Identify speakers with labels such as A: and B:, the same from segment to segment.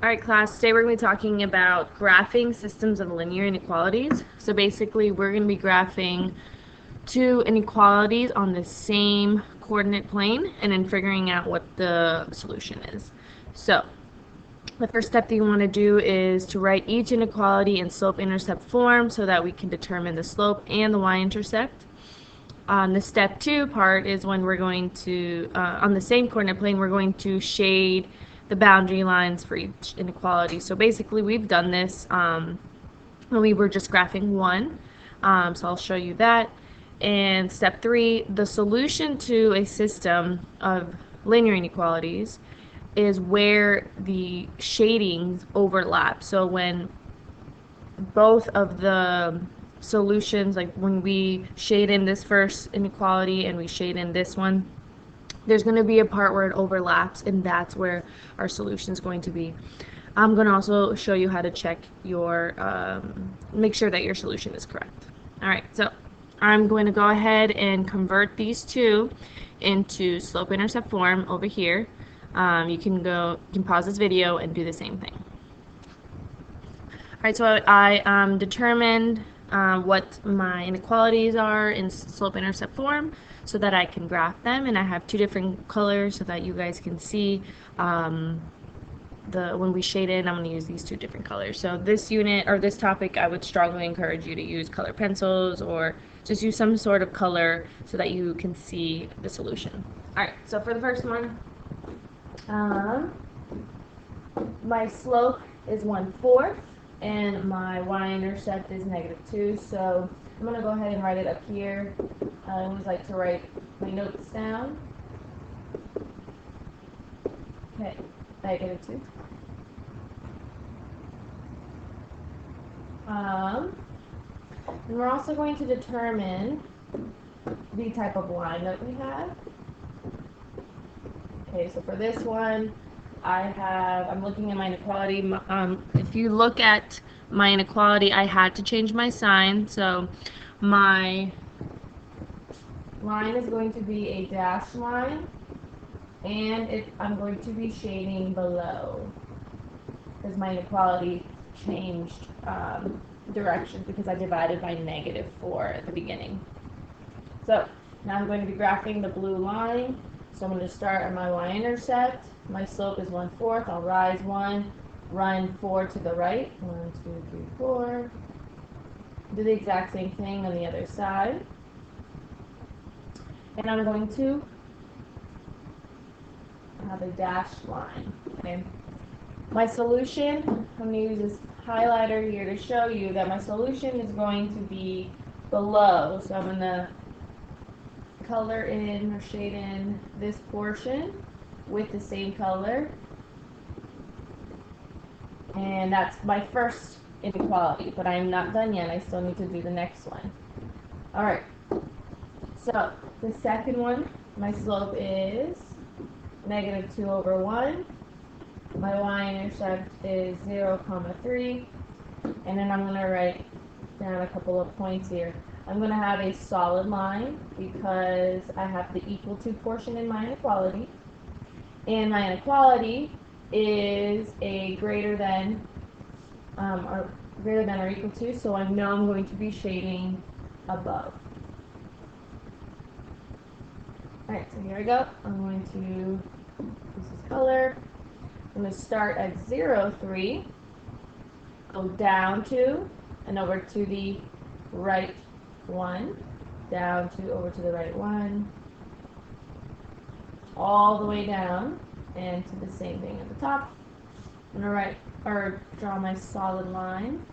A: Alright class, today we're going to be talking about graphing systems of linear inequalities. So basically we're going to be graphing two inequalities on the same coordinate plane and then figuring out what the solution is. So the first step that you want to do is to write each inequality in slope-intercept form so that we can determine the slope and the y-intercept. The step 2 part is when we're going to, on the same coordinate plane, we're going to shade the boundary lines for each inequality. So basically we've done this when we were just graphing one. So I'll show you that. And step 3, the solution to a system of linear inequalities is where the shadings overlap. So when both of the solutions, like when we shade in this first inequality and we shade in this one, there's going to be a part where it overlaps, and that's where our solution is going to be. I'm going to also show you how to check your, make sure that your solution is correct. Alright, so I'm going to go ahead and convert these two into slope-intercept form over here. You can pause this video and do the same thing. Alright, so I determined what my inequalities are in slope-intercept form so that I can graph them, and I have two different colors so that you guys can see when we shade in. I'm going to use these two different colors. So this unit or this topic, I would strongly encourage you to use color pencils or just use some sort of color so that you can see the solution. Alright, so for the first one, my slope is 1/4 and my y-intercept is -2, so I'm going to go ahead and write it up here. I always like to write my notes down. Okay, -2. And we're also going to determine the type of line that we have. Okay, so for this one, I'm looking at my inequality. If you look at my inequality, I had to change my sign. So my line is going to be a dashed line, and I'm going to be shading below because my inequality changed directions because I divided by -4 at the beginning. So now I'm going to be graphing the blue line. So I'm going to start at my y-intercept. My slope is 1/4. I'll rise 1, run 4 to the right. 1, 2, 3, 4. Do the exact same thing on the other side. And I'm going to have a dashed line. Okay. My solution, I'm going to use this highlighter here to show you that my solution is going to be below. So I'm going to color in or shade in this portion with the same color, and that's my first inequality, but I am not done yet. I still need to do the next one. Alright, so the second one, my slope is -2/1, my y-intercept is 0,3, and then I'm going to write down a couple of points here. I'm going to have a solid line because I have the equal to portion in my inequality. And my inequality is a greater than or equal to, so I know I'm going to be shading above. Alright, so here I go. I'm going to use this color. I'm going to start at 0,3, go down 2, and over to the right 1, down to over to the right 1, all the way down, and to the same thing at the top. I'm going to draw my solid line.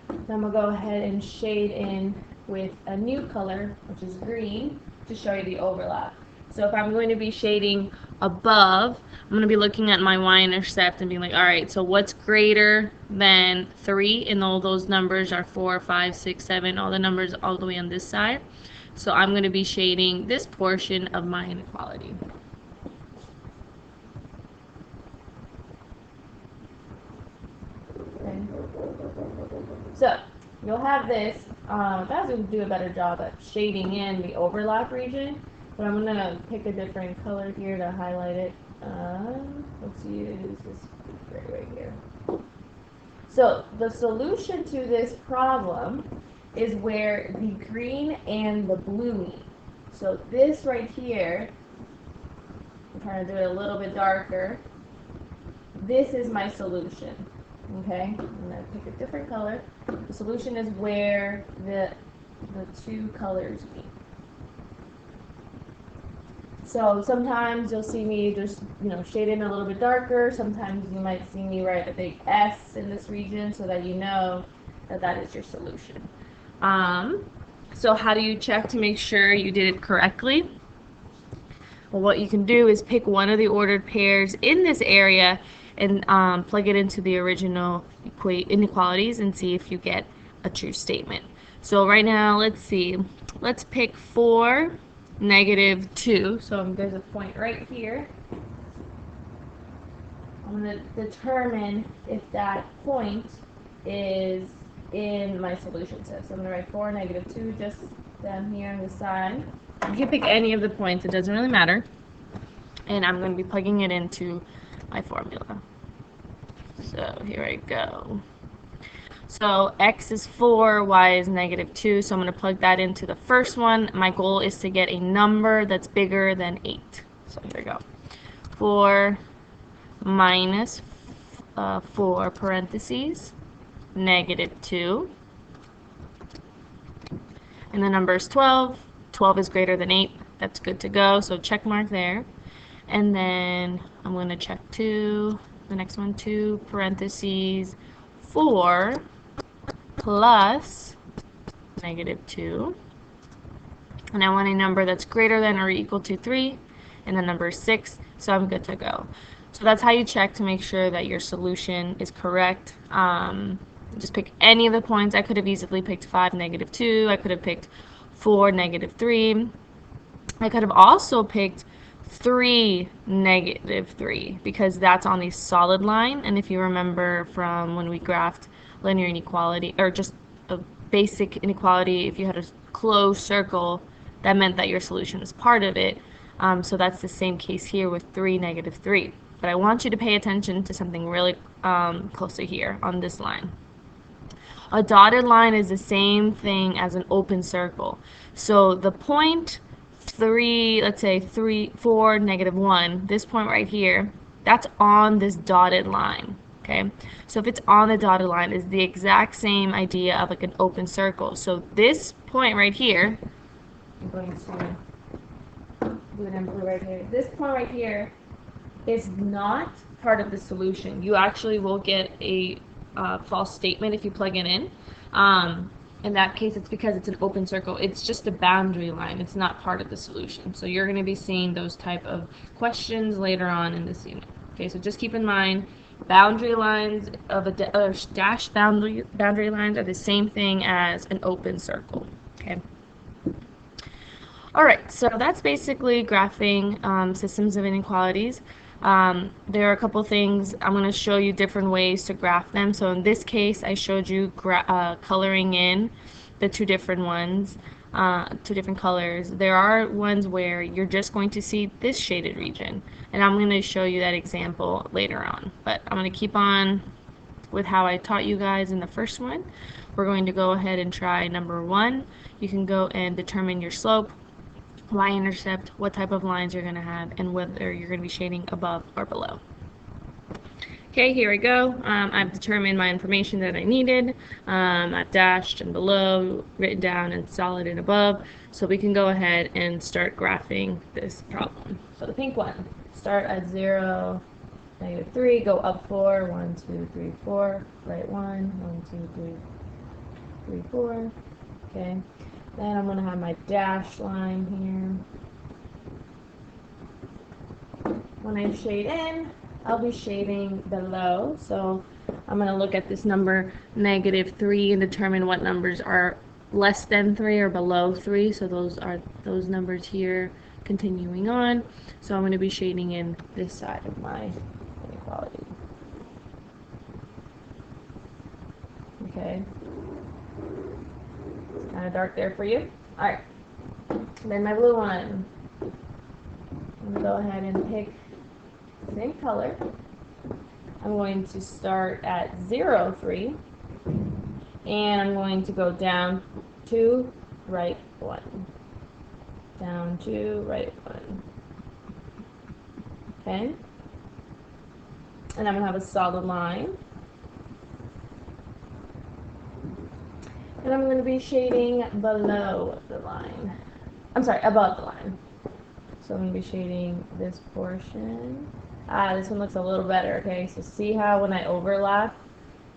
A: Then I'm going to go ahead and shade in with a new color, which is green, to show you the overlap. So if I'm going to be shading above, I'm going to be looking at my y-intercept and being like, alright, so what's greater than 3? And all those numbers are 4, 5, 6, 7, all the numbers all the way on this side. So I'm going to be shading this portion of my inequality. Okay. So you'll have this. Guys will do a better job at shading in the overlap region, but I'm going to pick a different color here to highlight it. let's use this right here. So the solution to this problem is where the green and the blue meet. So this right here, I'm trying to do it a little bit darker. This is my solution. Okay, I'm going to pick a different color. The solution is where the two colors meet. So sometimes you'll see me just, shade in a little bit darker. Sometimes you might see me write a big S in this region so that you know that that is your solution. So how do you check to make sure you did it correctly? Well, what you can do is pick one of the ordered pairs in this area and plug it into the original inequalities and see if you get a true statement. So right now, let's see. Let's pick 4, -2. So there's a point right here. I'm going to determine if that point is in my solution set. So I'm going to write 4, -2 just down here on the side. You can pick any of the points, it doesn't really matter. And I'm going to be plugging it into my formula. So here I go. So x is 4, y is -2, so I'm going to plug that into the first one. My goal is to get a number that's bigger than 8. So here we go. 4 minus 4 parentheses, -2. And the number is 12. 12 is greater than 8. That's good to go, so check mark there. And then I'm going to check 2, the next one, 2 parentheses, 4 plus -2. And I want a number that's greater than or equal to 3, and the number is 6, so I'm good to go. So that's how you check to make sure that your solution is correct. Just pick any of the points. I could have easily picked 5, -2. I could have picked 4, -3. I could have also picked 3, -3, because that's on the solid line. And if you remember from when we graphed linear inequality, or just a basic inequality, if you had a closed circle, that meant that your solution is part of it. So that's the same case here with 3, -3. But I want you to pay attention to something really closely here on this line. A dotted line is the same thing as an open circle. So the point 3, let's say 3, 4, -1, this point right here, that's on this dotted line. Okay, so if it's on the dotted line, it's the exact same idea of like an open circle. So this point right here, I'm going to do it in blue right here. This point right here is not part of the solution. You actually will get a false statement if you plug it in. In that case, it's because it's an open circle. It's just a boundary line. It's not part of the solution. So you're going to be seeing those type of questions later on in this unit. Okay, so just keep in mind, boundary lines of dashed boundary lines are the same thing as an open circle. Okay. All right, so that's basically graphing systems of inequalities. There are a couple things. I'm going to show you different ways to graph them. So in this case, I showed you coloring in the two different ones, two different colors. There are ones where you're just going to see this shaded region, and I'm going to show you that example later on. But I'm going to keep on with how I taught you guys in the first one. We're going to go ahead and try number 1. You can go and determine your slope, y-intercept, what type of lines you're going to have, and whether you're going to be shading above or below. Okay, here we go. I've determined my information that I needed. I've dashed and below, written down, and solid and above. So we can go ahead and start graphing this problem. So the pink one, start at 0, -3, go up 4, 1, 2, 3, 4, right 1, 1, 2, 3, 3, 4. Okay. Then I'm going to have my dash line here. When I shade in, I'll be shading below. So I'm going to look at this number -3 and determine what numbers are less than 3 or below 3. So those are those numbers here continuing on. So I'm going to be shading in this side of my inequality. Okay. Kind of dark there for you. Alright. Then my blue one. I'm going to go ahead and pick the same color. I'm going to start at 0, 3, and I'm going to go down 2, right 1. Down 2, right 1. Okay? And I'm going to have a solid line. And I'm going to be shading below the line. I'm sorry, above the line. So I'm going to be shading this portion. This one looks a little better, okay? So see how when I overlap,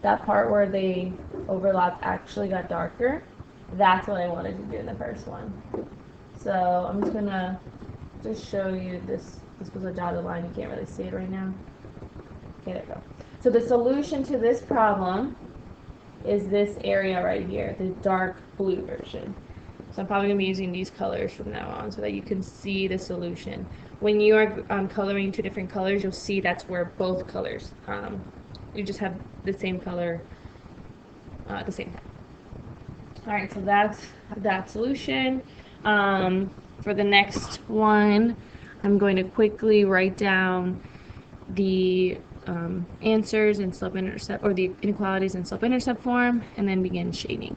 A: that part where they overlap actually got darker? That's what I wanted to do in the first one. So I'm just going to just show you this. This was a dotted line. You can't really see it right now. Okay, there we go. So the solution to this problem is this area right here, the dark blue version. So I'm probably going to be using these colors from now on so that you can see the solution. When you are coloring two different colors, you'll see that's where both colors, you just have the same color at the same time. Alright, so that's that solution. For the next one, I'm going to quickly write down the answers in slope-intercept, or the inequalities in slope-intercept form, and then begin shading.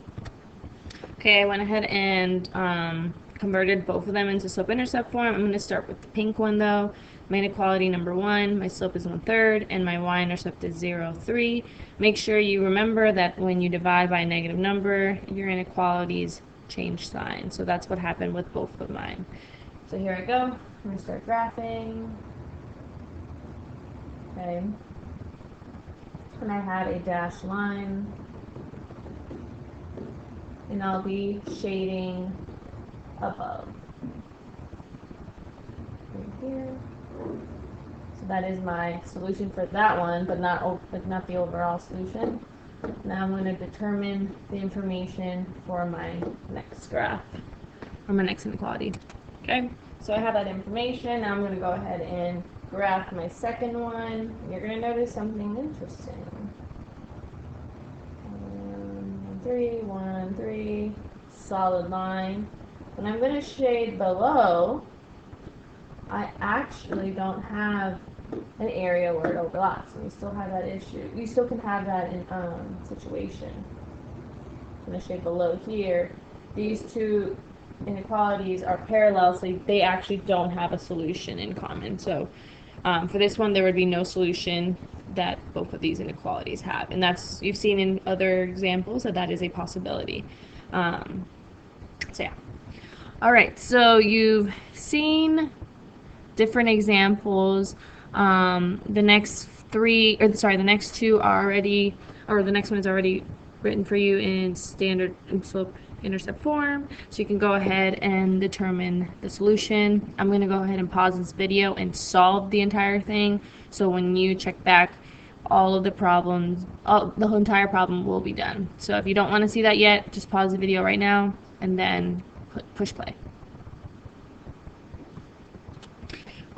A: Okay, I went ahead and converted both of them into slope-intercept form. I'm going to start with the pink one though. My inequality number 1, my slope is 1/3, and my y-intercept is 0, 3. Make sure you remember that when you divide by a negative number, your inequalities change sign. So that's what happened with both of mine. So here I go. I'm going to start graphing. Okay. And I have a dashed line. And I'll be shading above. Right here. So that is my solution for that one, but not the overall solution. Now I'm going to determine the information for my next graph, or my next inequality. Okay, so I have that information. Now I'm going to go ahead and graph my second one. You're going to notice something interesting. 1, 3, solid line. When I'm going to shade below, I actually don't have an area where it overlaps, and we still have that issue. You still can have that in situation. I'm going to shade below here. These two inequalities are parallel, so they actually don't have a solution in common. So for this one, there would be no solution that both of these inequalities have, and that's, you've seen in other examples that is a possibility. So yeah. All right, so you've seen different examples. The next two are already, or the next one is already written for you in standard and slope intercept form, so you can go ahead and determine the solution. I'm going to go ahead and pause this video and solve the entire thing, so when you check back, all of the problems, the whole entire problem will be done. So if you don't want to see that yet, just pause the video right now and then push play.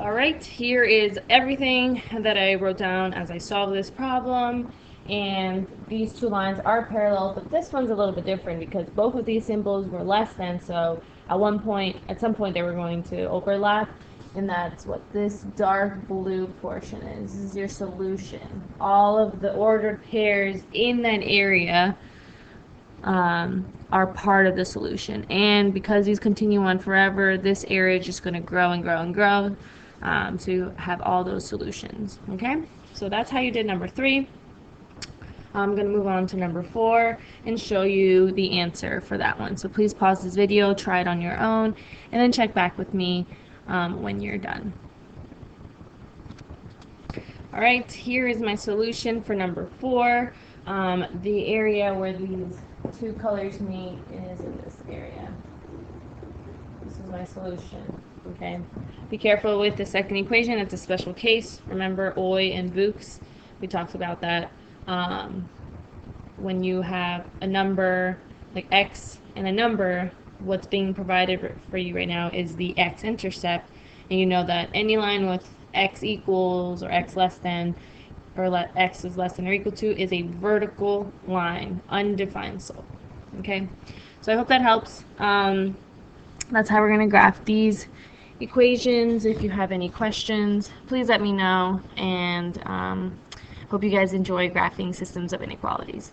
A: Alright, here is everything that I wrote down as I solved this problem, and these two lines are parallel, but this one's a little bit different because both of these symbols were less than, so at some point they were going to overlap, and that's what this dark blue portion is. This is your solution. All of the ordered pairs in that area are part of the solution, and because these continue on forever, this area is just going to grow and grow and grow to have all those solutions. Okay, so that's how you did number 3. I'm going to move on to number 4 and show you the answer for that one. So please pause this video, try it on your own, and then check back with me when you're done. Alright, here is my solution for number 4. The area where these two colors meet is in this area. This is my solution. Okay. Be careful with the second equation. It's a special case. Remember OI and VUCs? We talked about that. When you have a number like x and a number, what's being provided for you right now is the x-intercept, and you know that any line with x equals or x less than, or x is less than or equal to, is a vertical line, undefined slope. Okay, so I hope that helps. That's how we're going to graph these equations. If you have any questions, please let me know, and hope you guys enjoy graphing systems of inequalities.